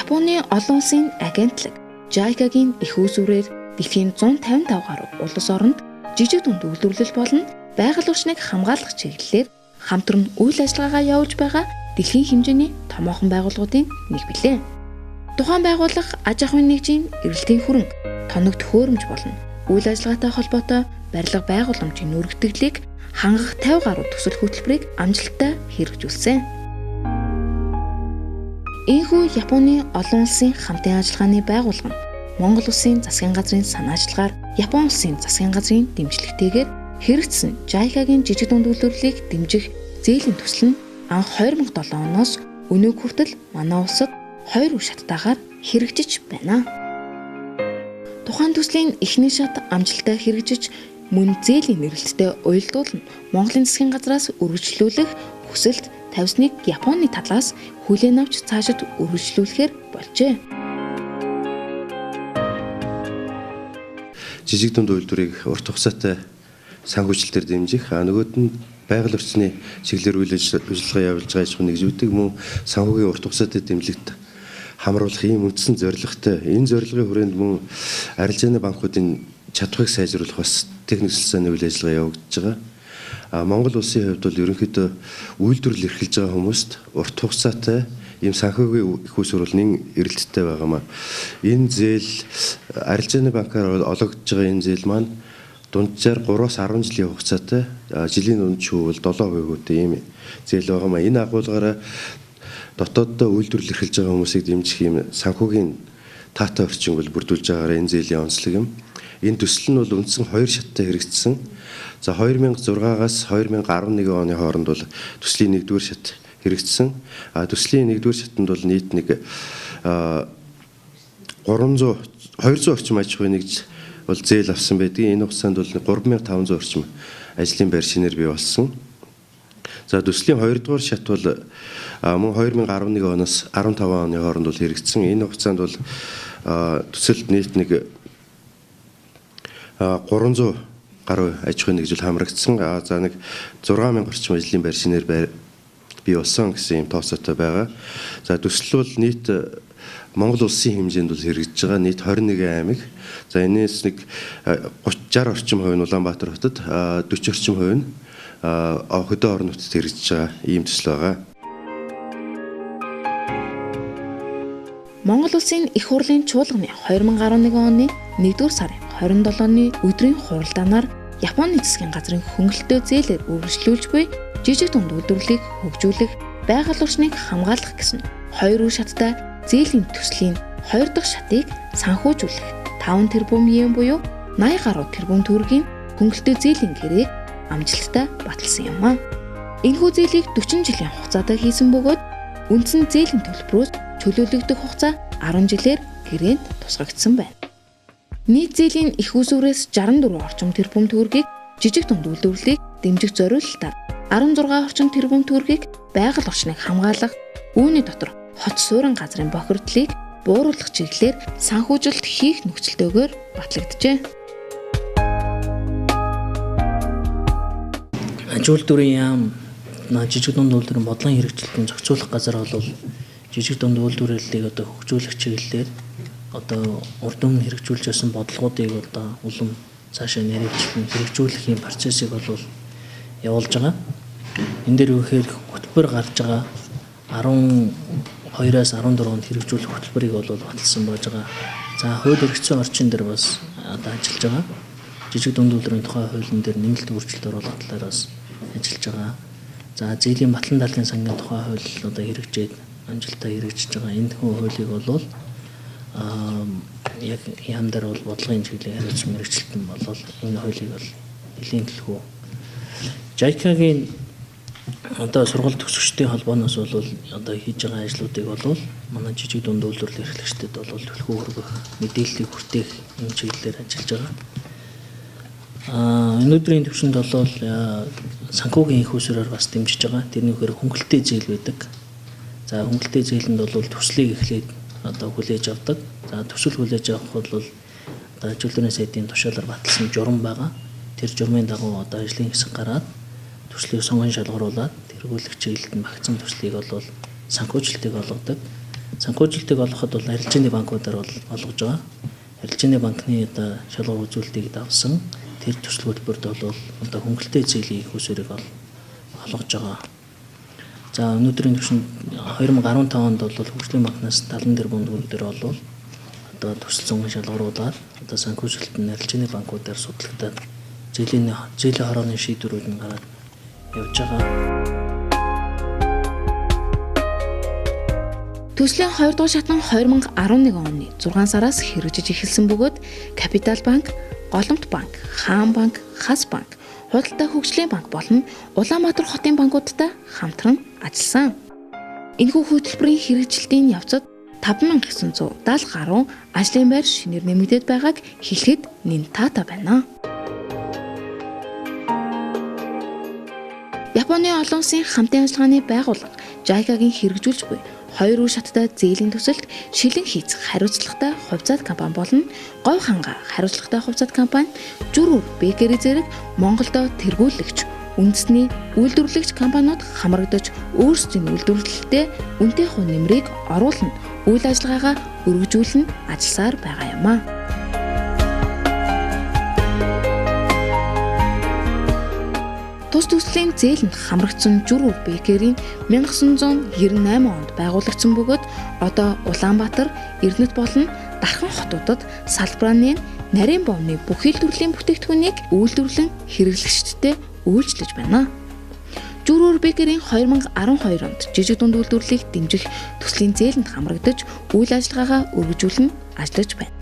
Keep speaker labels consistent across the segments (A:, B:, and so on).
A: Японы олон улсын агентлаг JICA-гийн их үүсвэрээр дэлхийн 155 гаруй улс оронд жижиг дунд үйлдвэрлэл болон байгаль орчныг хамгаалах чиглэлээр хамтран үйл ажиллагаагаа явуулж байгаа дэлхийн хэмжээний томоохон байгууллагуудын нэг билээ. Тухайн байгууллага аж ахуйн нэгжийн эрэлтийн хөрөнгө, тоног төхөөрөмж болон үйл ажиллагаатай холбоотой барилга байгууламжийн өргөтгөлийг хангах 50 гаруй төсөл хөтөлбөрийг амжилттай хэрэгжүүлсэн. Ийхүү Японы олон улсын хамтын ажиллагааны байгууллага нь Монгол улсын засгийн газрын санаачлагаар Япон улсын засгийн газрын дэмжлэгтэйгээр хэрэгжсэн JICA-гийн жижиг дунд үйлдвэрлэлийг дэмжих зээлийн төсөл нь анх 2007 оноос өнөөг хүртэл манай улсад 2 шаттайгаар хэрэгжиж байна. Тухайн төслийн эхний шат амжилттай хэрэгжиж мөн зээлийн нэрэлттэй уялдуулна Монголын засгийн газраас үргэлжлүүлэх хүсэлт тавьсныг Японы талаас хүлээн авч цаашид үргэлжлүүлэхээр болжээ.
B: Жижиг дунд үйлдвэрийг урт хугацаатай санхүүжилтээр дэмжих, нөгөөд нь байгаль орчны чиглэлээр үйл ажиллагаа явуулж байгаа аж ахуйн нэгжүүдийг мөн санхүүгийн урт хугацаатай дэмжлэгт хамруулах ийм үндсэн зорилготой. Энэ зорилгын хүрээнд мөн арилжааны банкуудын чадварыг сайжруулах бас техник хэлтсээний үйл ажиллагаа явагдаж байгаа. Монгол улсын хувьд бол ерөнхийдөө үйлдвэрлэл эрхэлж байгаа хүмүүст урт хугацаатай ийм санхүүгийн их үүсвэрлэлийн эрэлттэй байгаамаа. Энэ зээл арилжааны банкаар олгогдож байгаа энэ зээл маань дунджаар 3-аас 10 жилийн хугацаатай жилийн дунд шүүвэл 7% ийм зээл байгаамаа. Энэ агуулгаараа дотооддоо үйлдвэрлэл эрхэлж байгаа хүмүүсийг дэмжих ийм санхүүгийн таатай орчин бол бүрдүүлж байгаагаар энэ зээлийн онцлог юм. Энэ төсөл нь бол үндсэн 2 шаттай хэрэгжсэн. За 2006-аас 2011 оны хооронд бол төслийн 1-р шат хэрэгжсэн. Төслийн 1-р шатанд бол нийт нэг 200 орчим аж ахуйн нэгж бол зээл авсан байдаг. Энэ хугацаанд бол 3500 орчим ажлын байр шинээр бий болсон. За төслийн 2-р шат бол мөн 2011 оноос 15 оны хооронд бол хэрэгжсэн. Энэ хугацаанд бол төсөлд нийт нэг 300 гаруй аж ахуйн нэгжил хамрагдсан. За нэг 6000 орчим ажлын байр шинээр бий болсон гэсэн юм тооцоотой байгаа. За төсөл бол нийт Монгол улсын хэмжээнд бол хэрэгжиж байгаа нийт 21 аймаг. За энэс нэг 60 орчим хувь нь Улаанбаатар хотод, 40 орчим хувь нь хөдөө орон нутгад хэрэгжиж байгаа ийм төсөл байгаа.
A: Монгол улсын их хурлын чуулганы 2011 оны 1-р сарын 27-ны өдрийн хуралдаанаар Японы засгийн газрын хөнгөлөлтөө зээлээр үргэлжлүүлж буй жижиг дунд үйлдвэрлэлийг хөгжүүлэх, байгаль орчныг хамгаалах гэсэн 2 шаттай зээлийн төслийн 2 дахь шатыг санхүүжүүлэх 5 тэрбум йен буюу 80 гаруй тэрбум төгрөгийн хөнгөлөлтөө зээлийн гэрээг амжилттай баталсан юм а. Энэхүү зээлийг 40 жилийн хугацаатай хийсэн бөгөөд үндсэн зээлийн төлбөрөөс чөлөөлөгдөх хугацаа 10 жилээр гэрээнд тусгагдсан байна. Нийт зээлийн их үүсвэрээс 64 орчим тэрбум төгрөгийг жижиг дунд үйлдвэрлэлийг дэмжих зориулалтаар 16 орчим тэрбум төгрөгийг байгаль орчныг хамгаалах, үүний дотор хот суурин газрын бохирдлыг бууруулах чиглэлээр санхүүжилт хийх нөхцөлтэйгээр батлагджээ.
C: Аж үйлдвэрийн яам жижиг дунд үйлдвэрийн бодлогын хэрэгжилтийн зохицуулах газар бол жижиг дунд үйлдвэрлэлийг одоо хөгжүүлэх чиглэлээр одоо урд өмнө хэрэгжүүлж байсан бодлогуудыг одоо улам цаашаа нэрвэжлэн хэрэгжүүлэх юм процессыг бол явуулж байгаа. Энэ дээр үхээр хөтөлбөр гарч байгаа 12-аас 14 онд хэрэгжүүлэх хөтөлбөрийг бол баталсан байж байгаа. За хууль эрхцэн орчин дээр бас одоо ажиллаж байгаа. Жижиг дунд үйлдвэрийн тухай хуулийн дээр нэмэлт өөрчлөлт оруулах талаараас ажиллаж байгаа. За зээлийн батлан даалгын сангийн тухай хууль одоо хэрэгжээд амжилттай хэрэгжиж байгаа. Энэ хуулийг бол яг яамдаар бол бодлогын чиглэлээр хариуцсан мэргэжилтэн болол энэ хуулийг бол нэлийн төлхөө JICA-гийн одоо сургалт төгсөгчдийн холбооноос бол одоо хийж байгаа ажлуудыг бол манай жижиг дунд үйлдвэрлэл эрхлэгчдэд бол төлхөө хүргэх, мэдээллийг хүртээх энэ чиглэлээр ажиллаж байгаа. Энэ өдрийн төвшөнд бол санхүүгийн их үүсвэрээр бас дэмжиж байгаа. Тэрний үгээр хөнгөлөлтөө зээл байдаг. За хөнгөлөлтөө зээлэнд бол төслийг эхлээд одоо хүлээж авдаг. За төсөл хүлээж авах бол одоо аж үйлдвэрийн сайдын тушаалаар баталсан журам байгаа. Тэр журмын дагуу одоо ажлын хэсэг гараад төслийг сонгон шалгаруулад тэргүүлэх чиглэлд магтсан төслийг бол санхүүжилтийг олгодог. санхүүжилтийг олгоход бол арилжааны банкудаар бол олгож байгаа. Арилжааны банкны одоо шалгуур үзүүлэлтийг давсан тэр төсөл хөтөлбөрт бол одоо хөнгөлөлтэй зээлийн хүсвэрийг олгож байгаа. За өнөөдрийн түвшинд 2015 онд бол хөгжлийн банкнаас 70 тэрбум төгрөгөөр болов одоо төсөл шалгууруулаад одоо санхүүжилт нь арилжааны банкудаар судалгадаад зээлийн хорооны шийдвэрүүд нь гараад явж байгаа.
A: Төслийн 2 дугаар шатан 2011 оны 6 сараас хэрэгжиж эхэлсэн бөгөөд Капитал банк, Голомт банк, Хаан банк, Хас банк, Худалдаа хөгжлийн банк болон Улаанбаатар хотын банкудтай хамтран ажилласан. Энэхүү хөтөлбөрийн хэрэгжилтийн явцад 5970 гаруй ажлын байр шинээр нэмэгдээд байгааг хэлэхэд нэн таатай байна. Японы олон улсын хамтын ажиллагааны байгууллага JICA-гийн хэрэгжүүлж буй 2 үе шаттай зээлийн төсөлд шилэн хийц хариуцлагатай хувьцаат компани болон говь ханга хариуцлагатай хувьцаат компани Жүрүр Бэкери зэрэг Монголдо тэргүүлэгч үндэсний үйлдвэрлэгч компаниуд хамрагдаж өөрсдийн үйлдвэрлэлтэд үнэтэй хувь нэмрийг оруулна, үйл ажиллагаагаа өргөжүүлнэ ажилласаар байгаа юм а. Тус төслийн зээлэнд хамрагдсан Жүрүр Бэкерийн 1998 онд байгуулагдсан бөгөөд одоо Улаанбаатар, Эрдэнэт болон Дархан хотуудад салбарны нарийн бовны бүхий л төрлийн бүтээгдэхүүнийг үйлдвэрлэн хэрэглэгчдтэй үйлчлэж байна. Жүрүр Бэкерийн 2012 онд жижиг дунд үйлдвэрлэлийг дэмжих төслийн зээлэнд хамрагдаж үйл ажиллагаагаа өргөжүүлэн ажиллаж байна.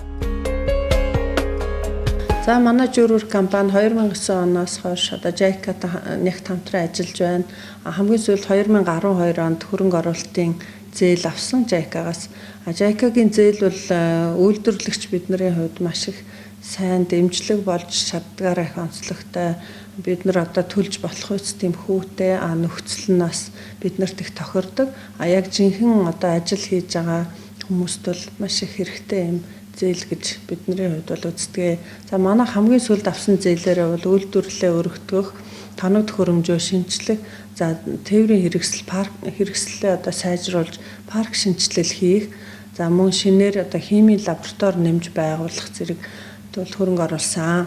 D: За манай Жүрүр компани 2009 оноос хойш одоо JICA-тай нэгт хамтран ажиллаж байна. Хамгийн сүүлд 2012 онд хөрөнгө оруулалтын зээл авсан JICA-гаас. JICA-гийн зээл бол үйлдвэрлэгч бидний хувьд маш их сайн дэмжлэг болж чаддгаараа их онцлогтой. Бид нар одоо төлж болох үс тийм хүүтэй нөхцөл нь бас биднэрт их тохирдог. Яг жинхэнэ одоо ажил хийж байгаа хүмүүст бол маш их хэрэгтэй юм зээл гэж бидний хувьд бол үздэг. За манай хамгийн сүүлд авсан зээлээрээ бол үйлдвэрлэлээ өргөдгөх, тоног төхөөрөмжөө шинжлэх, за тээврийн хэрэгслээ одоо сайжруулж парк шинжилэл хийх, за мөн шинээр одоо химийн лаборатори нэмж байгуулах зэрэг бол хөрөнгө оруулсан.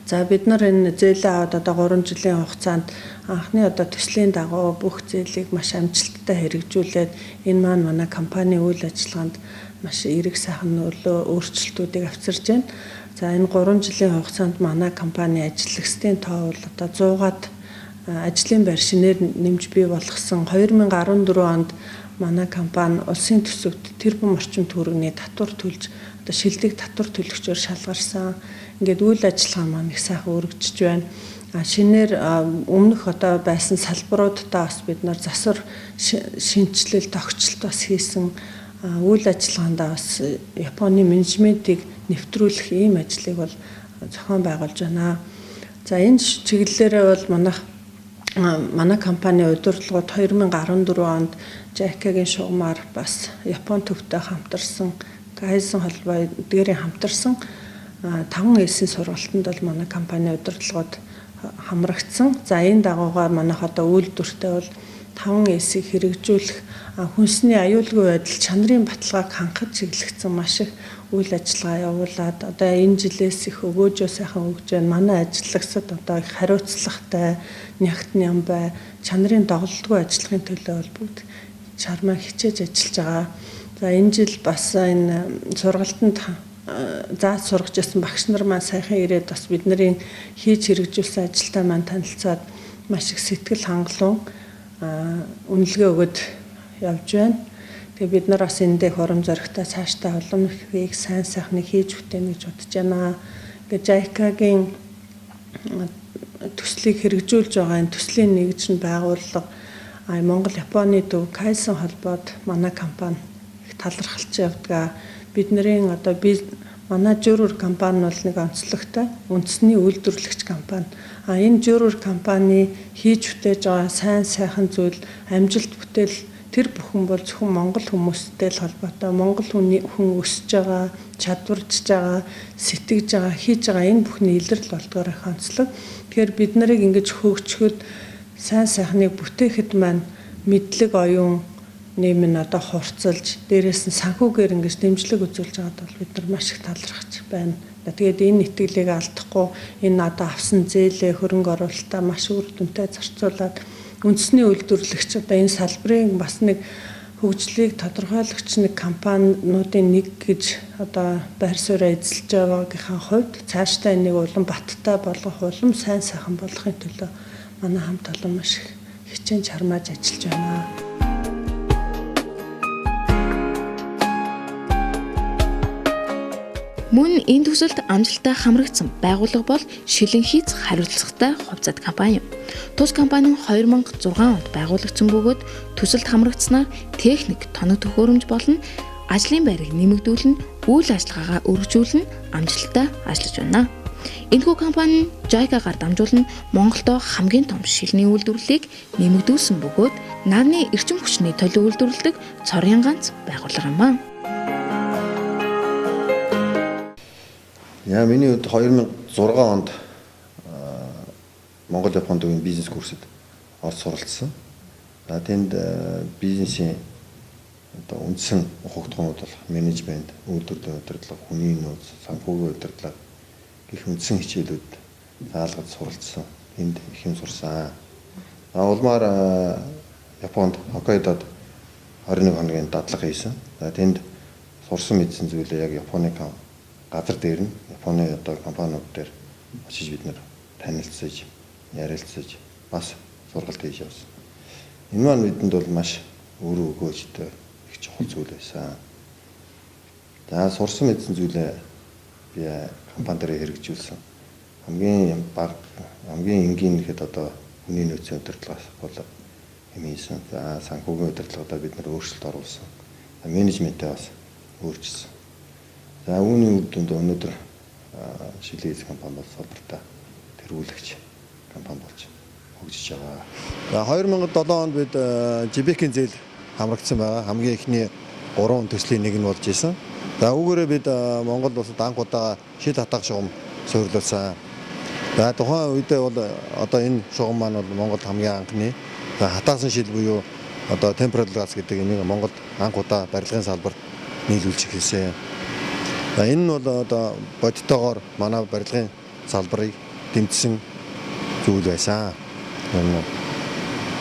D: За бид нар энэ зээлээ аваад одоо 3 жилийн хугацаанд анхны одоо төслийн дагуу бүх зээлийг маш амжилттай хэрэгжүүлээд энэ маань манай компани үйл ажиллагаанд маш эерэг сайхан өөрчлөлтүүдийг авчирж байна. За энэ 3 жилийн хугацаанд манай компани ажиллагчдын тоо бол одоо 100-аад ажлын байр шинээр нэмж бий болгосон. 2014 онд манай компани улсын төсөвт тэрбум орчим төгрөгийн татвар төлж одоо шилдэг татвар төлөгчөөр шалгарсан. Ингээд үйл ажиллагаа маань их сайхан өргөжж байна. Шинээр өмнөх одоо байсан салбаруудаа бас бид нар засвар шинжилэл тогтчлолт бас хийсэн. Үйл ажиллагаандаа бас Японы менежментийг нэвтрүүлэх ийм ажлыг бол зохион байгуулж байна. За энэ чиглэлээрээ бол манай компани удирдлагууд 2014 онд JICA-гийн шугамар бас Япон төвтэй хамтарсан, Кайзен холбоо дээрээ хамтарсан 5 эсийн сургалтанд бол манай компани удирдлагууд хамрагдсан. За энэ дагуугаар манайх одоо үйлдвэртээ бол 5 эсийг хэрэгжүүлэх хүнсний аюулгүй байдал чанарын баталгааг хангах чиглэгдсэн маш их үйл ажиллагаа явуулаад одоо энэ жилээс их өгөөжөө сайхан өгж байна. Манай ажиллагчид одоо их хариуцлагатай, нягт нямбай, чанарын доголдгүй ажиллахын төлөө бол бүгд чармаа хичээж ажиллаж байгаа. За энэ жил бас энэ сургалтанд зааж сургаж байсан багш нар маань сайхан ирээд бас бидний хийж хэрэгжүүлсэн ажилтаа маань танилцаад маш их сэтгэл хангалуун үнэлгээ өгöd явж байна. Тэгээ бид нар бас энэ дэх урам зоригтой цаашдаа улам ихийг сайн сайхныг хийж бүтээнэ гэж бодож байна. Ингээ JICA-гийн төслийг хэрэгжүүлж байгаа энэ төслийн нэгжийн байгууллага Монгол Японы төв Кайзен холбоод манай компани их талархалж явдаг. Бидний одоо манай Жүрүр компани бол нэг онцлогтой үндэсний үйлдвэрлэгч компани. Энэ Жүрүр компани хийж бүтээж байгаа сайн сайхан зүйл амжилт бүтээл тэр бүхэн бол зөвхөн монгол хүмүүстэй л холбоотой. Монгол хүн өсөж байгаа, чадварж байгаа, сэтгэж байгаа, хийж байгаа энэ бүхний илрэл болдгоор их онцлог. Тэгэхээр бид нарыг ингэж хөгжөхөд сайн сайхныг бүтээхэд маань мэдлэг оюун нэм нь одоо хурцлж дээрээс нь санхүүгээр ингэж дэмжлэг үзүүлж байгаад бол бид нар маш их талархаж байна. Тэгээд энэ итгэлийг алдахгүй энэ одоо авсан зээлээ хөрөнгө оруулалтаа маш үр дүнтэй зарцуулаад үндэсний үйлдвэрлэгч одоо энэ салбарын бас нэг хөгжлийг тодорхойлогч нэг компаниудын нэг гэж одоо байр суурь эзэлж байгаагийнхаа хувьд цаашдаа энийг улам баттай болгох, улам сайн сайхан болгохын төлөө манай хамт олон маш их хичээн чармааж ажиллаж байна.
A: Мөн энэ төсөлд амжилттай хамрагдсан байгууллага бол Шилэн хийц хариуцлагатай хувьцаат компани. Тус компани 2006 онд байгуулагдсан бөгөөд төсөлд хамрагдсанаар техник, тоног төхөөрөмж болон ажлын байрыг нэмэгдүүлэн үйл ажиллагаагаа өргөжүүлэн амжилттай ажиллаж байна. Энэхүү компани JICA-гаар дамжуулан Монголдо хамгийн том шилний үйлдвэрлэлийг нэмэгдүүлсэн бөгөөд нарны эрчим хүчний төлөв үйлдвэрлэдэг цорын ганц байгууллага юм аа.
E: Яа миний хувьд 2006 онд Монгол Японд үеийн бизнес курсэд орж суралцсан. За тэнд бизнесийн одоо үндсэн ухагтгуунууд бол менежмент, үйлдвэрлэлийн удирдлага, хүний нөөц, санхүүгийн удирдлага гэх үндсэн хичээлүүд заалгаж суралцсан. Энд их юм сурсан. Улмаар Японд Хоккайдод 21 хоногийн дадлага хийсэн. За тэнд сурсан мэдсэн зүйлээ яг Японы газар дээр нь Японы одоо компаниуд дээр очиж бид нэр танилцсаж, ярилцсаж бас сургалт хийж явсан. Энэ маань бидэнд бол маш өөрөө өгөөжтэй их чухал зүйл байсан. За сурсан мэдсэн зүйлээ би компани дээр хэрэгжүүлсэн. Хамгийн бага, хамгийн энгийн нэхэд одоо хүний нөөцийн удирдлагаас бол хэмээсэн. За санхүүгийн удирдлагуудаа бид нэр өөрчлөлт оруулсан. Менежментээ бас өөрчилсөн. За үүний үр дүнд өнөөдөр Шилэн хийц компани бол салбартаа тэргүүлэгч компани болж хөгжиж байгаа. За 2007 онд бид JBK-ийн зээл хамрагдсан байгаа. Хамгийн ихний 3 төслийн нэг нь болж исэн. За үүгээрээ бид Монгол улсад анх удаа шид хатах шугам суйрлуулсан. За тухайн үедээ бол одоо энэ шугам маань бол Монголд хамгийн анхны хатаасан шил буюу одоо темперал газ гэдэг энийг Монголд анх удаа барилгын салбарт нийлүүлж эхэлсэн. За энэ нь бол одоо бодитоогоор манай барилгын салбарыг дэмжсэн зүйл байсан.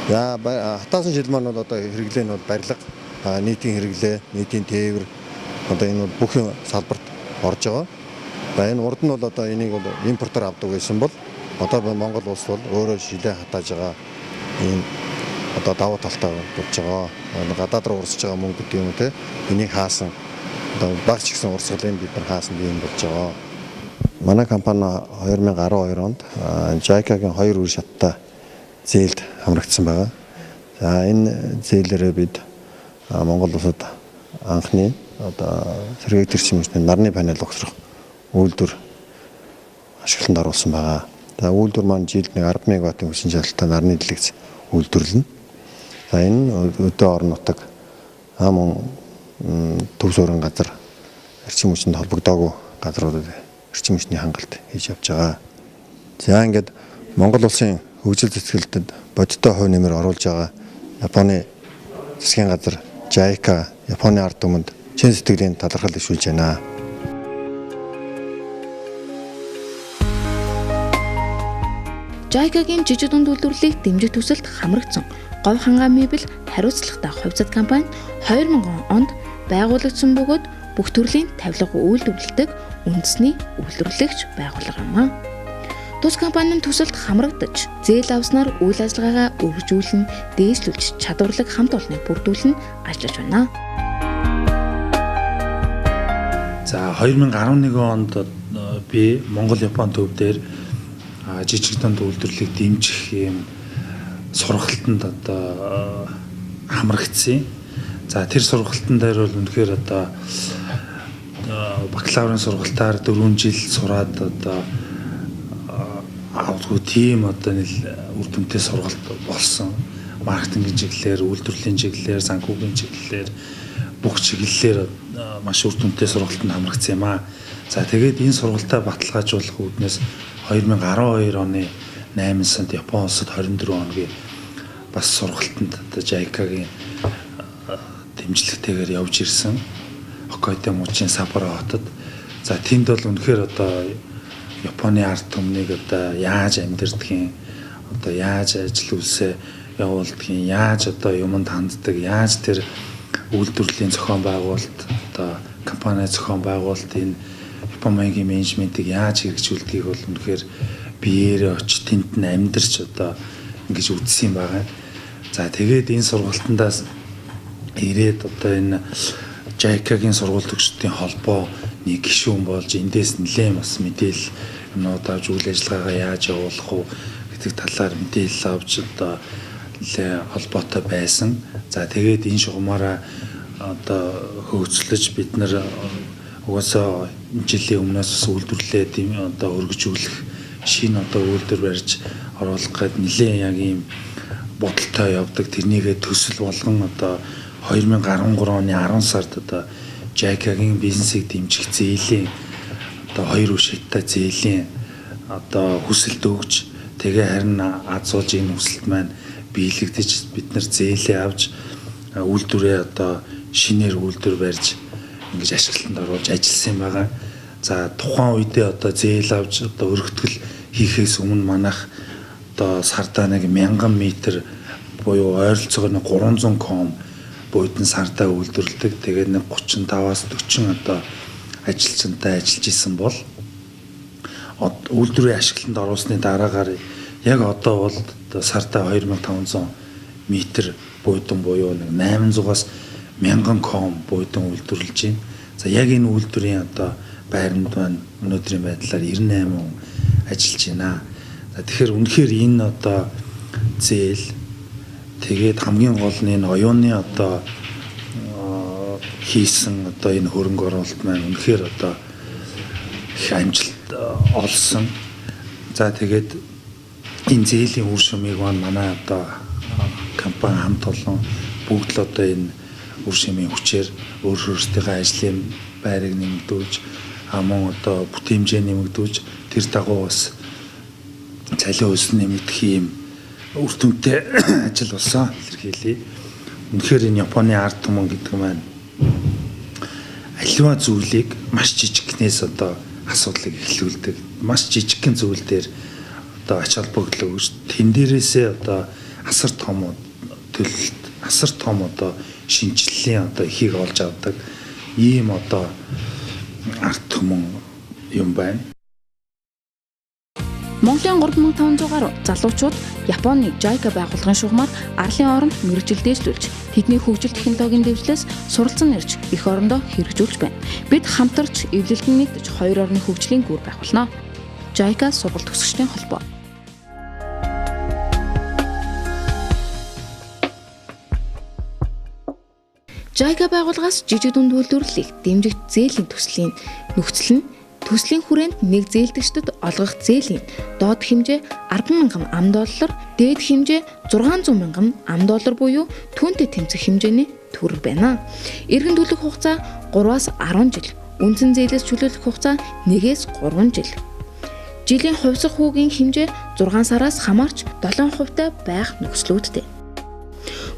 E: За хатаасан шил маань бол одоо хэрэглээ нь бол барилга, нийтийн хэрэглээ, нийтийн тээвэр одоо энэ бол бүх салбарт орж байгаа. За энэ урд нь бол одоо энийг бол импортоор авдаг байсан бол одоо Монгол улс бол өөрөө шилээ хатааж байгаа ийм одоо давуу талтай болж байгаа. Гадаад руу урсж байгаа мөнгө гэдэг юм те энийг хаасан одоо багч гэсэн урсгалын бид нар хаасан юм болж байгаа. Манай компани 2012 онд JICA-гийн 2 үр шаттай зээлд хамрагдсан байгаа. За энэ зээлээрээ бид Монгол улсад анхны одоо сэргээг төрчмөсний нарны панел огцрох үйлдвэр ашиглалтанд оруулсан байгаа. За үйлдвэр маань жилд 10 мегаваттын хүчин чадалтай нарны дэлгэц үйлдвэрлэнэ. За энэ өдөө орон нутаг амун төв суурин газар эрчим хүчинд холбогдоогүй газруудад эрчим хүчний хангалт хийж явж байгаа. За ингээд Монгол улсын хөгжил цэцгэлдэд бодиттой хувь нэмэр оруулж байгаа Японы засгийн газар JICA Японы ард түмэнд чин сэтгэлийн талархал дэвшүүлж байна.
A: JICA-гийн жижиг дунд үйлдвэрлэлийг дэмжих төсөлд хамрагдсан говь хангаа мебель хариуцлагатай хувьцат компани 2000 онд байгуулагдсан бөгөөд бүх төрлийн тавилга үйлдвэрлэдэг үндэсний үйлдвэрлэгч байгууллага юм аа. Тус компанийн төсөлд хамрагдаж, зээл авснаар үйл ажиллагаагаа өргөжүүлэн, дээшлүүлж чадварлаг хамт олныг бүрдүүлэн ажиллаж байна.
F: За 2011 онд би Монгол-Япон төв дээр жижиг дунд үйлдвэрлэлийг дэмжих юм сургалтанд одоо хамрагдсан. За тэр сургалтын дээр бол үнэхээр одоо бакалаврын сургалтаар 4 жил сураад одоо авдгүй тийм одоо үр дүнтэй сургалт болсон. Маркетингийн чиглэлээр, үйлдвэрлэлийн чиглэлээр, санхүүгийн чиглэлээр бүх чиглэлээр маш үр дүнтэй сургалтанд хамрагдсан юм аа. За тэгээд энэ сургалтаа баталгаажуулах үүднээс 2012 оны 8 сард Япон улсад 24 хоногийн бас сургалтанд одоо JICA-гийн дэмжлэгтэйгээр явж ирсэн. Хоккайдо мужийн Саппоро хотод. За тэнд бол үнэхээр одоо Японы ард түмнийг одоо яаж амьдэрдгийг, одоо яаж ажил үйлсээ явуулдгийг, яаж одоо юмд ханддаг, яаж тэр үйлдвэрлэлийн зохион байгуулалт, одоо компани зохион байгуулалтын Япон маягийн менежментийг яаж хэрэгжүүлдгийг бол үнэхээр биеэрээ очиж тэнд нь амьдарч одоо ингэж үзсэн байгаа. За тэгээд энэ сургалтандаас ирээд одоо энэ JICA-гийн сургууль төгсөлтийн холбооны гишүүн болж эндээс нэлээд бас мэдээлэл юмнууд авч үйл ажиллагаагаа яаж явуулах вэ гэдэг талаар мэдээлэл авч одоо нэлээд холбоотой байсан. За тэгээд энэ шугамаараа одоо хөгжлөж бид нар угаасаа жилийн өмнөөс үйлдвэрлэлээд одоо өргөжүүлэх шинэ одоо үйлдвэр барьж оруулах гээд нэлээд яг ийм бодолтой явдаг. Тэрнийгээ төсөл болгон одоо 2013 оны 10 сард одоо JICA-гийн бизнесийг дэмжих зээлийн одоо 2 шаттай зээлийн одоо хүсэлт өгж тэгээ харин Азууж энэ хүсэлт маань биелэгдэж бид нар зээлээ авч үйлдвэрээ одоо шинээр үйлдвэр барьж ингэж ашиглалтанд оруулж ажилласан байгаа. За тухайн үедээ одоо зээл авч одоо өргөтгөл хийхээс өмнө манайх одоо сардаа нэг 1000 м буюу ойролцоогоор 300 км буудан сардаа үйлдвэрлэдэг. Тэгээд нэг 35-аас 40 одоо ажилчинтай ажиллаж исэн бол үйлдвэрийн ашиглалтанд оруулсны дараагаар яг одоо бол сардаа 2500 м буудан буюу нэг 800-аас 1000 км буудан үйлдвэрлэж байна. За яг энэ үйлдвэрийн одоо байранд маань өнөөдрийн байдлаар 98 хүн ажиллаж байна. За тэгэхээр үнэхээр энэ одоо зээл тэгээд хамгийн гол нь энэ оюуны одоо хийсэн одоо энэ хөрөнгө оруулалт маань үнэхээр одоо их амжилт олсон. За тэгээд энэ зээлийн үр шимийг манай одоо компани хамт олон бүгд л одоо энэ үр шимийн хүчээр өөрсдийнхөө ажлын байрыг нэмэгдүүлж мөн одоо бүтээмжээ нэмэгдүүлж тэр дагуу бас цалин хөлс нэмэгдэх юм үр дүнтэй ажил болсон илэрхийлье. Үнэхээр энэ Японы ард түмэн гэдэг маань аливаа зүйлийг маш жижигнээс одоо асуудлыг эхлүүлдэг. Маш жижигхэн зүйл дээр одоо ач холбогдол өгч тэн дээрээсээ одоо асар том төлөлт, асар том одоо шинжиллийн одоо ихийг олж авдаг ийм одоо ард түмэн юм байна.
A: Монголын 3500 гаруй залуучууд Японы JICA байгууллагын шугамар арлын оронд мэргэжил дээшлүүлж тэдний хөгжил технологийн дэвшлээс суралцсан ирж эх орондоо хэрэгжүүлж байна. Бид хамтарч эвлэлдэн нэгдэж хоёр орны хөгжлийн гүр байгуулнаа. JICA сургалт төгсөгчдийн холбоо. JICA байгууллагаас жижиг дунд үйлдвэрлэлийг дэмжих зээлийн төслийн нөхцөл нь төслийн хүрээнд нэг зээлдэгчдэд олгох зээлийн доод хэмжээ 10,000 ам.доллар, дээд хэмжээ 600,000 ам.доллар буюу түүнтэй тэмцэх хэмжээний төгрөг байна. Эргэн төлөх хугацаа 3-аас 10 жил, үндсэн зээлээс чөлөөлөх хугацаа 1-ээс 3 жил. Жилийн хувьсах хүүгийн хэмжээ 6 сараас хамаарч 7% байх нөхцлүүдтэй.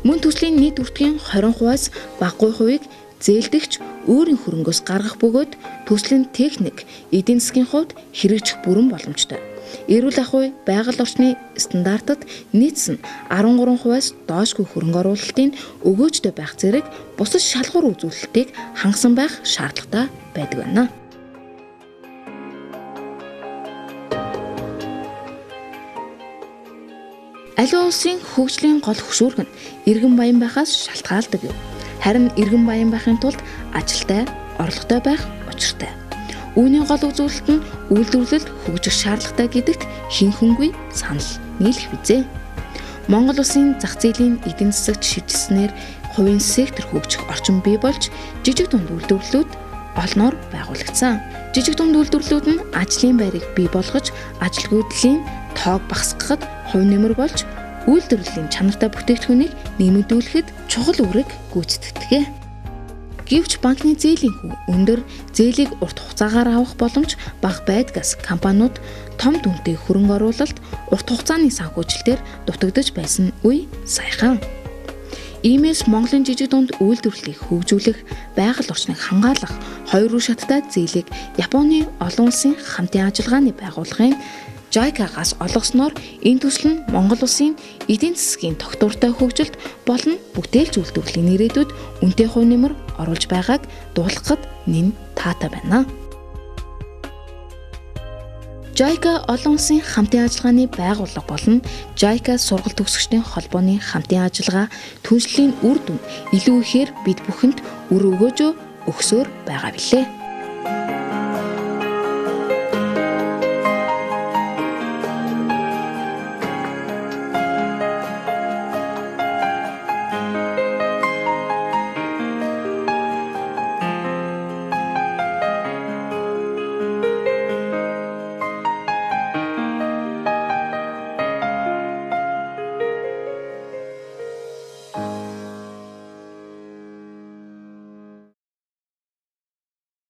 A: Мөн төслийн нийт үртгийн 20%-аас багагүй хувийг зээлдэгч өөрийн хөрөнгөөс гаргах бөгөөд төслийн техник, эдийн засгийн хувьд хэрэгжих бүрэн боломжтой. Эрүүл ахуй, байгаль орчны стандартад нийцсэн 13%-аас доошгүй хөрөнгө оруулалтын өгөөжтэй байх зэрэг бусад шалгуур үзүүлэлтийг хангасан байх шаардлагатай байдаг байна. Аливаа улсын хөгжлийн гол хөшүүрэг нь иргэн баян байхаас шалтгаалдаг юм. Харин иргэн баян байхын тулд ажилтай, орлоготой байх учиртай. Үүний гол үзүүлэлт нь үйлдвэрлэлд хөгжих шаардлагатай гэдэгт хэн хүнгүй санал нийлэх бизээ. Монгол улсын зах зээлийн эдийн засагт шийдсэнээр хувийн сектор хөгжих орчин бий болж жижиг дунд үйлдвэрлэлүүд олноор байгуулагдсан. Жижиг дунд үйлдвэрлэлүүд нь ажлын байрыг бий болгож, ажилгүйдлийн тоог багасгахад хувь нэмэр болж үйлдвэрлэлийн чанартай бүтээгдэхүүнийг нэмэгдүүлэхэд чухал үүрэг гүйцэтгэдэг. Гэвч банкны зээлийн хүү өндөр, зээлийг урт хугацаагаар авах боломж бага байдгаас компаниуд том дүнтэй хөрөнгө оруулалт, урт хугацааны санхүүжилтээр дутагдж байсан үе саяхан. Иймээс Монголын жижиг дунд үйлдвэрлэлийг хөгжүүлэх, байгаль орчныг хангаалах хоёр үе шаттай зээлийг Японы олон улсын хамтын ажиллагааны байгууллагын JICA-гаас олгосноор энэ төсөл нь Монгол улсын эдийн засгийн тогтвортой хөгжилд болон бүтээлч үйлдвэрлэлийн нэрээдүүд үнэтэй хувь нэмэр оруулж байгааг дуулгахад нэн таатай байна. JICA олон улсын хамтын ажиллагааны байгууллага болон JICA сургалт төгсөгчдийн холбооны хамтын ажиллагаа түншлэлийн үр дүн илүү ихээр бид бүхэнд үр өгөөж өгсөөр байгаа билээ.